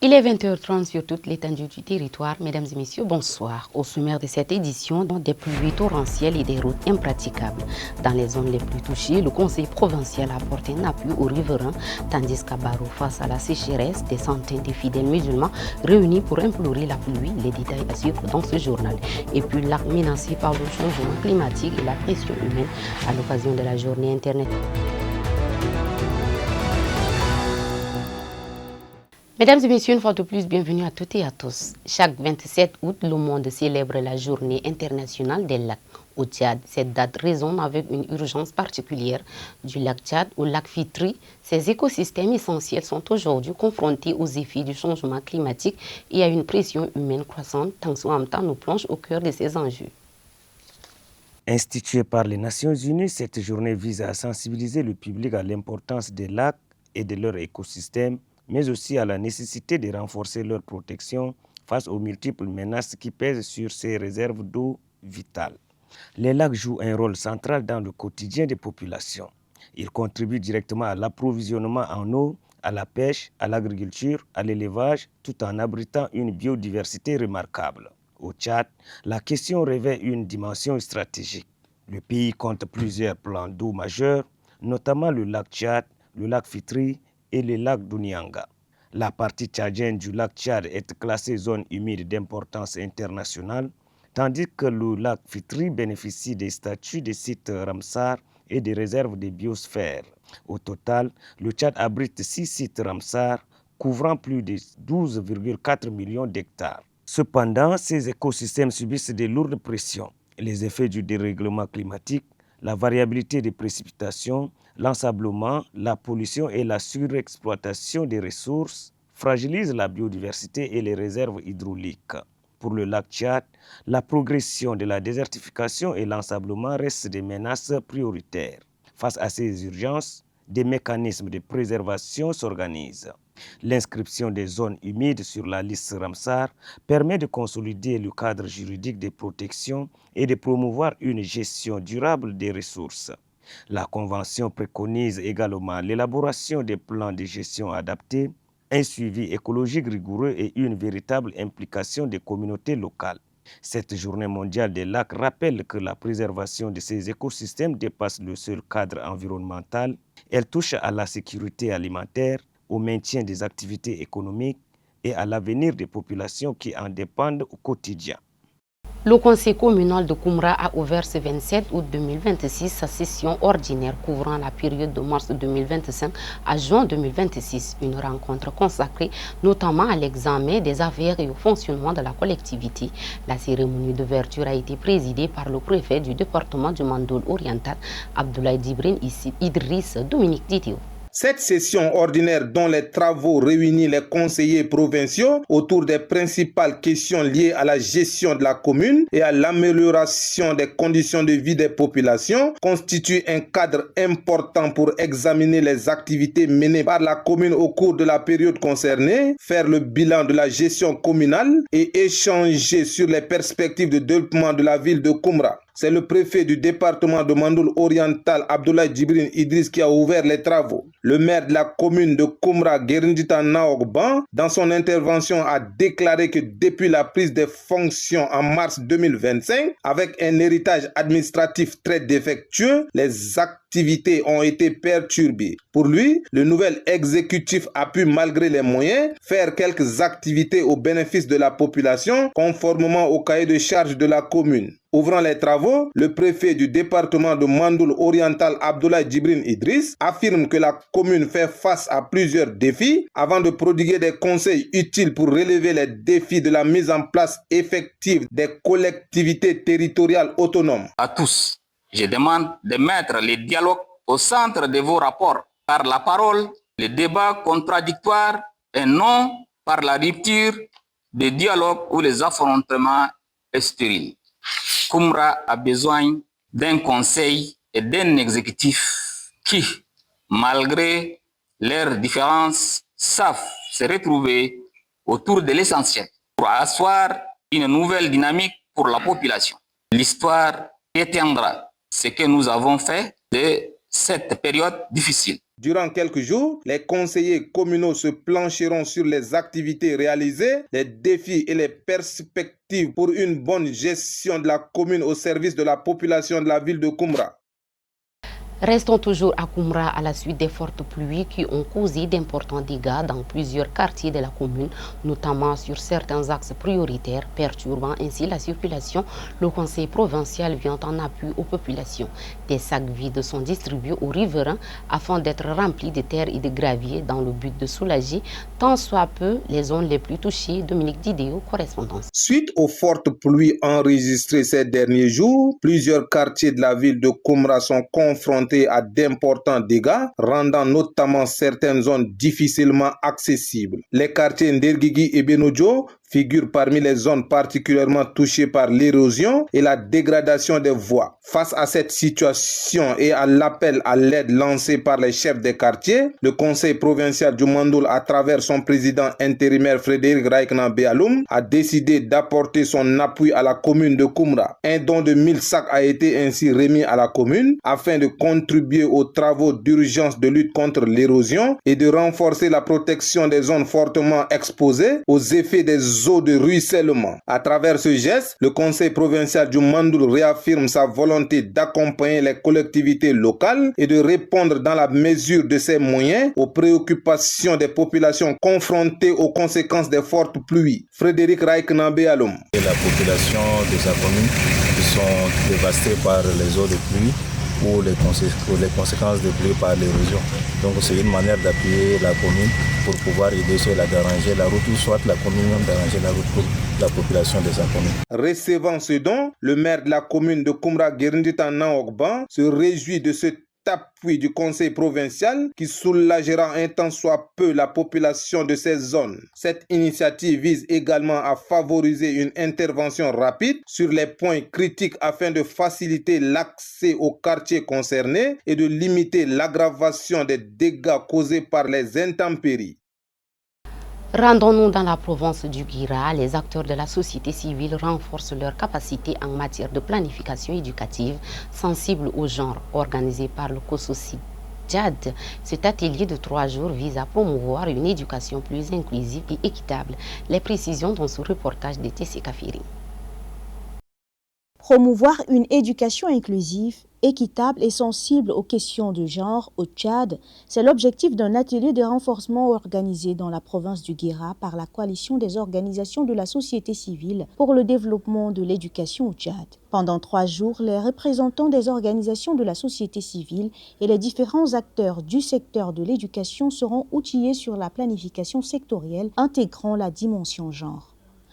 Il est 20h30 sur toute l'étendue du territoire. Mesdames et messieurs, bonsoir. Au sommaire de cette édition, des pluies torrentielles et des routes impraticables. Dans les zones les plus touchées, le Conseil provincial a apporté un appui aux riverains, tandis qu'à Barou, face à la sécheresse, des centaines de fidèles musulmans réunis pour implorer la pluie. Les détails à suivre dans ce journal. Et puis, lac menacé par le changement climatique et la pression humaine à l'occasion de la journée Internet. Mesdames et messieurs, une fois de plus, bienvenue à toutes et à tous. Chaque 27 août, le monde célèbre la journée internationale des lacs. Au Tchad, cette date résonne avec une urgence particulière. Du lac Tchad au lac Fitri, ces écosystèmes essentiels sont aujourd'hui confrontés aux effets du changement climatique et à une pression humaine croissante, tant soit en temps nous plonge au cœur de ces enjeux. Instituée par les Nations Unies, cette journée vise à sensibiliser le public à l'importance des lacs et de leur écosystème, mais aussi à la nécessité de renforcer leur protection face aux multiples menaces qui pèsent sur ces réserves d'eau vitales. Les lacs jouent un rôle central dans le quotidien des populations. Ils contribuent directement à l'approvisionnement en eau, à la pêche, à l'agriculture, à l'élevage, tout en abritant une biodiversité remarquable. Au Tchad, la question revêt une dimension stratégique. Le pays compte plusieurs plans d'eau majeurs, notamment le lac Tchad, le lac Fitri et le lac d'Unianga. La partie tchadienne du lac Tchad est classée zone humide d'importance internationale, tandis que le lac Fitri bénéficie des statuts de site Ramsar et des réserves de biosphère. Au total, le Tchad abrite 6 sites Ramsar, couvrant plus de 12,4 millions d'hectares. Cependant, ces écosystèmes subissent de lourdes pressions. Les effets du dérèglement climatique, la variabilité des précipitations, l'ensablement, la pollution et la surexploitation des ressources fragilisent la biodiversité et les réserves hydrauliques. Pour le lac Tchad, la progression de la désertification et l'ensablement restent des menaces prioritaires. Face à ces urgences, des mécanismes de préservation s'organisent. L'inscription des zones humides sur la liste Ramsar permet de consolider le cadre juridique de protection et de promouvoir une gestion durable des ressources. La Convention préconise également l'élaboration des plans de gestion adaptés, un suivi écologique rigoureux et une véritable implication des communautés locales. Cette journée mondiale des lacs rappelle que la préservation de ces écosystèmes dépasse le seul cadre environnemental. Elle touche à la sécurité alimentaire, au maintien des activités économiques et à l'avenir des populations qui en dépendent au quotidien. Le Conseil communal de Koumra a ouvert ce 27 août 2026 sa session ordinaire couvrant la période de mars 2025 à juin 2026. Une rencontre consacrée notamment à l'examen des affaires et au fonctionnement de la collectivité. La cérémonie d'ouverture a été présidée par le préfet du département du Mandoul oriental, Abdoulaye Djibrine Idriss Dominique Didio. Cette session ordinaire dont les travaux réunissent les conseillers provinciaux autour des principales questions liées à la gestion de la commune et à l'amélioration des conditions de vie des populations constitue un cadre important pour examiner les activités menées par la commune au cours de la période concernée, faire le bilan de la gestion communale et échanger sur les perspectives de développement de la ville de Koumra. C'est le préfet du département de Mandoul oriental, Abdoulaye Djibrine Idriss, qui a ouvert les travaux. Le maire de la commune de Koumra, Guerndita Naogban, dans son intervention a déclaré que depuis la prise des fonctions en mars 2025, avec un héritage administratif très défectueux, les activités ont été perturbées. Pour lui, le nouvel exécutif a pu, malgré les moyens, faire quelques activités au bénéfice de la population, conformément au cahier de charges de la commune. Ouvrant les travaux, le préfet du département de Mandoul oriental, Abdoulaye Djibrine Idriss, affirme que la commune fait face à plusieurs défis avant de prodiguer des conseils utiles pour relever les défis de la mise en place effective des collectivités territoriales autonomes. À tous, je demande de mettre le dialogue au centre de vos rapports par la parole, le débat contradictoire et non par la rupture des dialogues ou les affrontements stériles. Koumra a besoin d'un conseil et d'un exécutif qui, malgré leurs différences, savent se retrouver autour de l'essentiel pour asseoir une nouvelle dynamique pour la population. L'histoire éteindra ce que nous avons fait de cette période difficile. Durant quelques jours, les conseillers communaux se plancheront sur les activités réalisées, les défis et les perspectives pour une bonne gestion de la commune au service de la population de la ville de Koumra. Restons toujours à Koumra à la suite des fortes pluies qui ont causé d'importants dégâts dans plusieurs quartiers de la commune, notamment sur certains axes prioritaires, perturbant ainsi la circulation. Le conseil provincial vient en appui aux populations. Des sacs vides sont distribués aux riverains afin d'être remplis de terre et de gravier dans le but de soulager tant soit peu les zones les plus touchées. Dominique Didéo, correspondance. Suite aux fortes pluies enregistrées ces derniers jours, plusieurs quartiers de la ville de Koumra sont confrontés à d'importants dégâts, rendant notamment certaines zones difficilement accessibles. Les quartiers Nderguigui et Benodjo figurent parmi les zones particulièrement touchées par l'érosion et la dégradation des voies. Face à cette situation et à l'appel à l'aide lancé par les chefs des quartiers, le conseil provincial du Mandoul, à travers son président intérimaire Frédéric Raikna Béaloum, a décidé d'apporter son appui à la commune de Koumra. Un don de 1000 sacs a été ainsi remis à la commune afin de contribuer aux travaux d'urgence de lutte contre l'érosion et de renforcer la protection des zones fortement exposées aux effets des eaux de ruissellement. À travers ce geste, le conseil provincial du Mandoul réaffirme sa volonté d'accompagner les collectivités locales et de répondre dans la mesure de ses moyens aux préoccupations des populations confrontées aux conséquences des fortes pluies. Frédéric Raikna Béaloum. La population de sa commune qui sont dévastées par les eaux de pluie ou les conséquences de pluie par l'érosion. Donc c'est une manière d'appuyer la commune pour pouvoir aider ceux-là d'arranger la route ou soit la commune même d'arranger la route pour la population de sa commune. Recevant ce don, le maire de la commune de Koumra, Guerndita Naokban, se réjouit de ce appui du conseil provincial qui soulagera un tant soit peu la population de ces zones. Cette initiative vise également à favoriser une intervention rapide sur les points critiques afin de faciliter l'accès aux quartiers concernés et de limiter l'aggravation des dégâts causés par les intempéries. Rendons-nous dans la province du Guira. Les acteurs de la société civile renforcent leurs capacités en matière de planification éducative sensible au genre. Organisé par le COSOCID Tchad, cet atelier de 3 jours vise à promouvoir une éducation plus inclusive et équitable. Les précisions dans ce reportage de Tessé Kafiri. Promouvoir une éducation inclusive, équitable et sensible aux questions de genre au Tchad, c'est l'objectif d'un atelier de renforcement organisé dans la province du Guira par la coalition des organisations de la société civile pour le développement de l'éducation au Tchad. Pendant 3 jours, les représentants des organisations de la société civile et les différents acteurs du secteur de l'éducation seront outillés sur la planification sectorielle intégrant la dimension genre.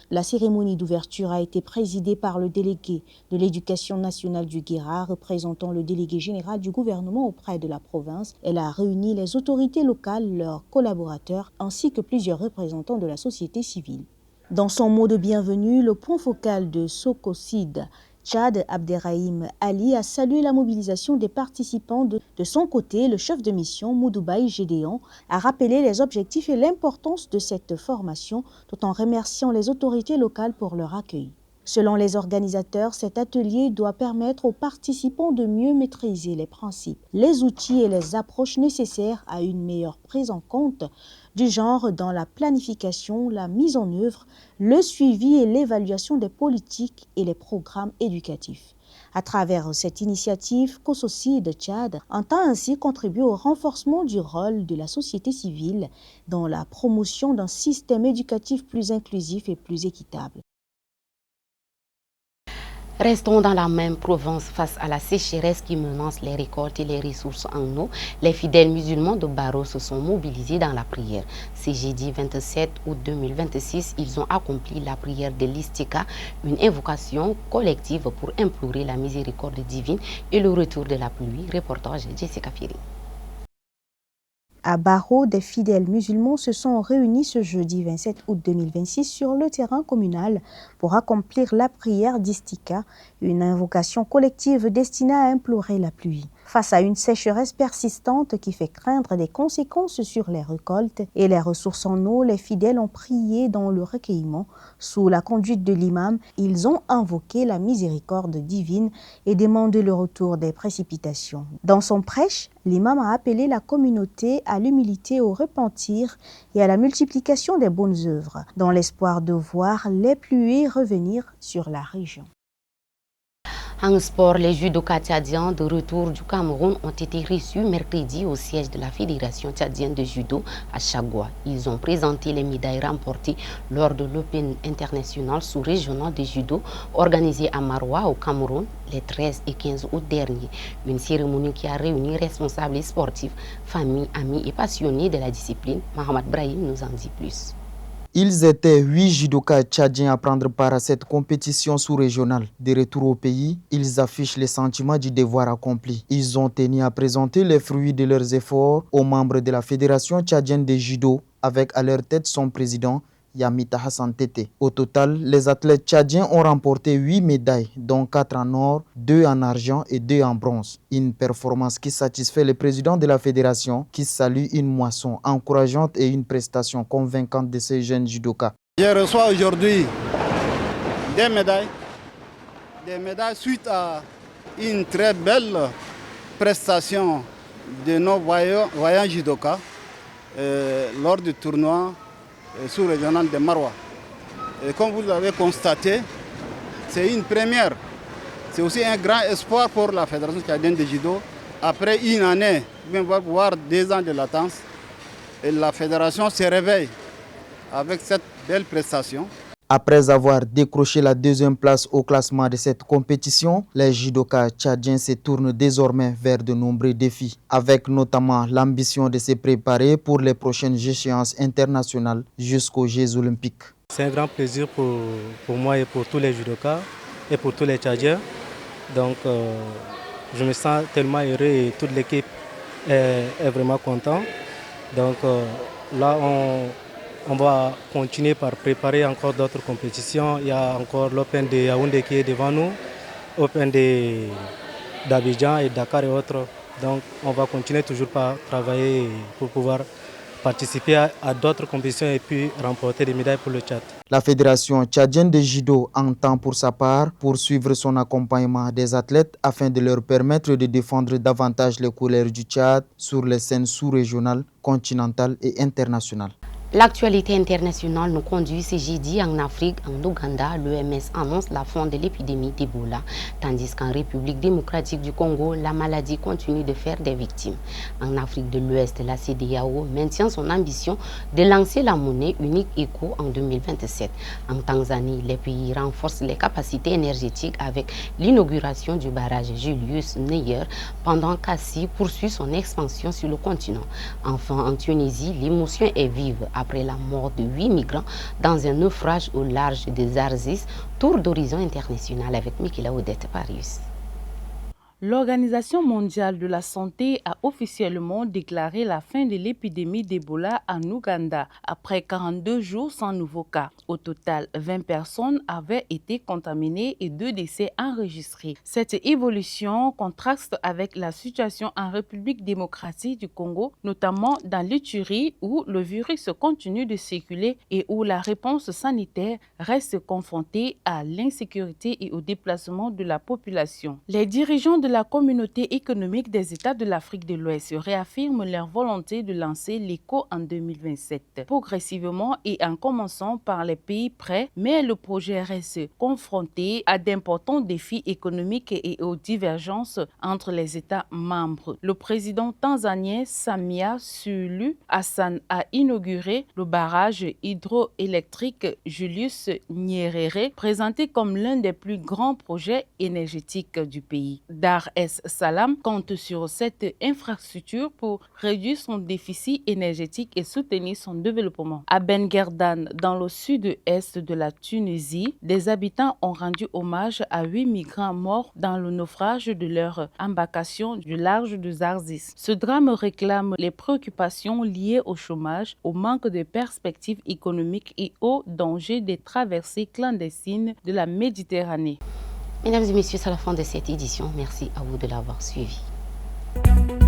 La cérémonie d'ouverture a été présidée par le délégué de l'éducation nationale du Guira, représentant le délégué général du gouvernement auprès de la province. Elle a réuni les autorités locales, leurs collaborateurs, ainsi que plusieurs représentants de la société civile. Dans son mot de bienvenue, le point focal de COSOCID Tchad, Abderrahim Ali, a salué la mobilisation des participants. De son côté, le chef de mission, Moudoubaï Gédéon, a rappelé les objectifs et l'importance de cette formation, tout en remerciant les autorités locales pour leur accueil. Selon les organisateurs, cet atelier doit permettre aux participants de mieux maîtriser les principes, les outils et les approches nécessaires à une meilleure prise en compte du genre dans la planification, la mise en œuvre, le suivi et l'évaluation des politiques et les programmes éducatifs. À travers cette initiative, COSOCID Tchad entend ainsi contribuer au renforcement du rôle de la société civile dans la promotion d'un système éducatif plus inclusif et plus équitable. Restons dans la même province face à la sécheresse qui menace les récoltes et les ressources en eau. Les fidèles musulmans de Baro se sont mobilisés dans la prière. Ce jeudi 27 août 2026, ils ont accompli la prière de l'Istika, une invocation collective pour implorer la miséricorde divine et le retour de la pluie. Reportage Jessica Firi. À Baro, des fidèles musulmans se sont réunis ce jeudi 27 août 2026 sur le terrain communal pour accomplir la prière d'Istika, une invocation collective destinée à implorer la pluie. face à une sécheresse persistante qui fait craindre des conséquences sur les récoltes et les ressources en eau. Les fidèles ont prié dans le recueillement. Sous la conduite de l'imam, ils ont invoqué la miséricorde divine et demandé le retour des précipitations. Dans son prêche, l'imam a appelé la communauté à l'humilité, au repentir et à la multiplication des bonnes œuvres, dans l'espoir de voir les pluies revenir sur la région. En sport, les judokas tchadiens de retour du Cameroun ont été reçus mercredi au siège de la Fédération tchadienne de judo à Chagua. Ils ont présenté les médailles remportées lors de l'Open international sous-régional de judo organisé à Maroua au Cameroun les 13 et 15 août dernier. Une cérémonie qui a réuni responsables et sportifs, familles, amis et passionnés de la discipline. Mohamed Brahim nous en dit plus. Ils étaient 8 judokas tchadiens à prendre part à cette compétition sous-régionale. De retour au pays, ils affichent le sentiment du devoir accompli. Ils ont tenu à présenter les fruits de leurs efforts aux membres de la Fédération tchadienne de judo, avec à leur tête son président, Yamita Hassan Tete. Au total, les athlètes tchadiens ont remporté 8 médailles, dont 4 en or, 2 en argent et 2 en bronze. Une performance qui satisfait le président de la fédération, qui salue une moisson encourageante et une prestation convaincante de ces jeunes judokas. Je reçois aujourd'hui des médailles suite à une très belle prestation de nos voyants judokas lors du tournoi sous-régional de Maroua. Et comme vous l'avez constaté, c'est une première. C'est aussi un grand espoir pour la Fédération tchadienne de judo. Après une année, voire 2 ans de latence, et la Fédération se réveille avec cette belle prestation. Après avoir décroché la 2e place au classement de cette compétition, les judokas tchadiens se tournent désormais vers de nombreux défis, avec notamment l'ambition de se préparer pour les prochaines échéances internationales jusqu'aux Jeux olympiques. C'est un grand plaisir pour moi et pour tous les judokas et pour tous les tchadiens. Donc je me sens tellement heureux et toute l'équipe est vraiment contente. Donc là on va continuer par préparer encore d'autres compétitions. Il y a encore l'Open de Yaoundé qui est devant nous, l'Open d'Abidjan et Dakar et autres. Donc on va continuer toujours par travailler pour pouvoir participer à d'autres compétitions et puis remporter des médailles pour le Tchad. La Fédération tchadienne de judo entend pour sa part poursuivre son accompagnement des athlètes afin de leur permettre de défendre davantage les couleurs du Tchad sur les scènes sous-régionales, continentales et internationales. L'actualité internationale nous conduit ce jeudi en Afrique, en Ouganda. L'OMS annonce la fin de l'épidémie d'Ebola, tandis qu'en République démocratique du Congo, la maladie continue de faire des victimes. En Afrique de l'Ouest, la CEDEAO maintient son ambition de lancer la monnaie unique ECO en 2027. En Tanzanie, les pays renforcent les capacités énergétiques avec l'inauguration du barrage Julius Nyerere, pendant qu'Assi poursuit son expansion sur le continent. Enfin, en Tunisie, l'émotion est vive après la mort de 8 migrants dans un naufrage au large des Zarzis. Tour d'horizon international avec Mikila Odette Parius. L'Organisation mondiale de la santé a officiellement déclaré la fin de l'épidémie d'Ebola en Ouganda après 42 jours sans nouveau cas. Au total, 20 personnes avaient été contaminées et 2 décès enregistrés. Cette évolution contraste avec la situation en République démocratique du Congo, notamment dans l'Ituri où le virus continue de circuler et où la réponse sanitaire reste confrontée à l'insécurité et au déplacement de la population. Les dirigeants de la communauté économique des États de l'Afrique de l'Ouest réaffirment leur volonté de lancer l'ECO en 2027, progressivement et en commençant par les pays prêts, mais le projet reste confronté à d'importants défis économiques et aux divergences entre les États membres. Le président tanzanien Samia Suluhu Hassan a inauguré le barrage hydroélectrique Julius Nyerere, présenté comme l'un des plus grands projets énergétiques du pays. Dar es Salaam compte sur cette infrastructure pour réduire son déficit énergétique et soutenir son développement. À Ben Guerdane, dans le sud-est de la Tunisie, des habitants ont rendu hommage à 8 migrants morts dans le naufrage de leur embarcation du large de Zarzis. Ce drame réclame les préoccupations liées au chômage, au manque de perspectives économiques et au danger des traversées clandestines de la Méditerranée. Mesdames et messieurs, c'est la fin de cette édition. Merci à vous de l'avoir suivi. Niger.